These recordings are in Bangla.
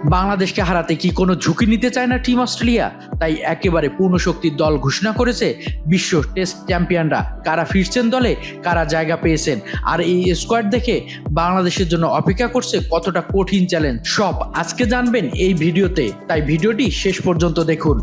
বাংলাদেশকে হারাতে কি কোনো ঝুঁকি নিতে চায় না টিম অস্ট্রেলিয়া? তাই একেবারে পূর্ণ শক্তির দল ঘোষণা করেছে বিশ্ব টেস্ট চ্যাম্পিয়নরা। কারা ফিরছেন দলে, কারা জায়গা পেয়েছেন, আর এই স্কোয়াড দেখে বাংলাদেশের জন্য অপেক্ষা করছে কতটা কঠিন চ্যালেঞ্জ, সব আজকে জানবেন এই ভিডিওতে। তাই ভিডিওটি শেষ পর্যন্ত দেখুন।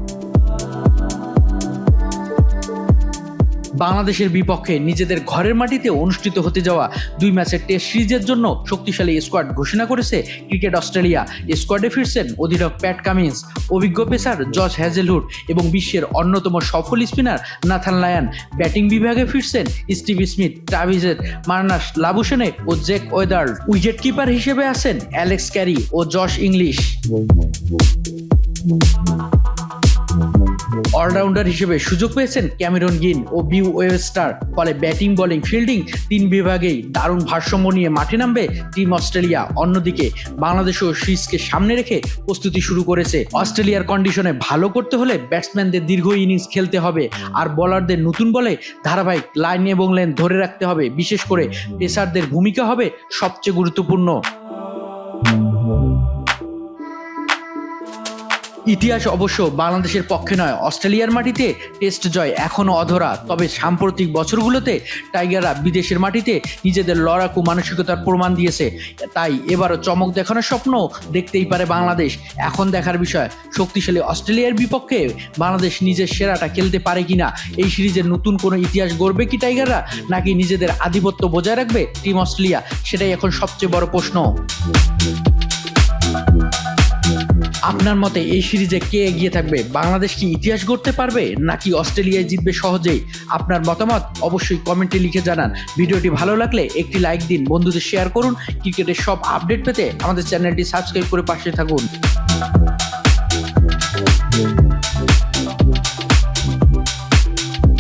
বাংলাদেশের বিপক্ষে নিজেদের ঘরের মাটিতে অনুষ্ঠিত হতে যাওয়া 2 ম্যাচের টেস্ট সিরিজের জন্য শক্তিশালী স্কোয়াড ঘোষণা করেছে ক্রিকেট অস্ট্রেলিয়া। স্কোয়াডে ফিরছেন অধিনায়ক প্যাট কামিন্স, অভিজ্ঞ পেসার জশ হ্যাজেলউড এবং বিশ্বের অন্যতম সফল স্পিনার নাথান লায়ন। ব্যাটিং বিভাগে ফিরছেন স্টিভ স্মিথ, ট্রাভিস মার্নাস লাবুশেনে ও জ্যাক ওয়েদার্ড। উইকেট কিপার হিসেবে আছেন অ্যালেক্স ক্যারি ও জশ ইংলিশ। অলরাউন্ডার হিসেবে সুযোগ পেয়েছেন ক্যামেরন গ্রিন ও বিউ ওয়েবস্টার। ফলে ব্যাটিং, বোলিং, ফিল্ডিং 3 বিভাগেই দারুণ ভারসাম্য নিয়ে মাঠে নামবে টিম অস্ট্রেলিয়া। অন্যদিকে বাংলাদেশও সিরিজকে সামনে রেখে প্রস্তুতি শুরু করেছে। অস্ট্রেলিয়ার কন্ডিশনে ভালো করতে হলে ব্যাটসম্যানদের দীর্ঘ ইনিংস খেলতে হবে, আর বোলারদের নতুন বলে ধারাবাহিক লাইন এবং লেন ধরে রাখতে হবে। বিশেষ করে পেসারদের ভূমিকা হবে সবচেয়ে গুরুত্বপূর্ণ। ইতিহাস অবশ্য বাংলাদেশের পক্ষে নয়, অস্ট্রেলিয়ার মাটিতে টেস্ট জয় এখনও অধরা। তবে সাম্প্রতিক বছরগুলোতে টাইগাররা বিদেশের মাটিতে নিজেদের লড়াকু মানসিকতার প্রমাণ দিয়েছে। তাই এবারও চমক দেখানোর স্বপ্ন দেখতেই পারে বাংলাদেশ। এখন দেখার বিষয়, শক্তিশালী অস্ট্রেলিয়ার বিপক্ষে বাংলাদেশ নিজের সেরাটা খেলতে পারে কিনা। এই সিরিজের নতুন কোনো ইতিহাস গড়বে কি টাইগাররা, নাকি নিজেদের আধিপত্য বজায় রাখবে টিম অস্ট্রেলিয়া, সেটাই এখন সবচেয়ে বড় প্রশ্ন। আপনার মতে এই সিরিজে কে এগিয়ে থাকবে? বাংলাদেশ কি ইতিহাস গড়তে পারবে, নাকি অস্ট্রেলিয়ায় জিতবে সহজেই? আপনার মতামত অবশ্যই কমেন্টে লিখে জানান। ভিডিওটি ভালো লাগলে একটি লাইক দিন, বন্ধুদের শেয়ার করুন। ক্রিকেটের সব আপডেট পেতে আমাদের চ্যানেলটি সাবস্ক্রাইব করে পাশে থাকুন।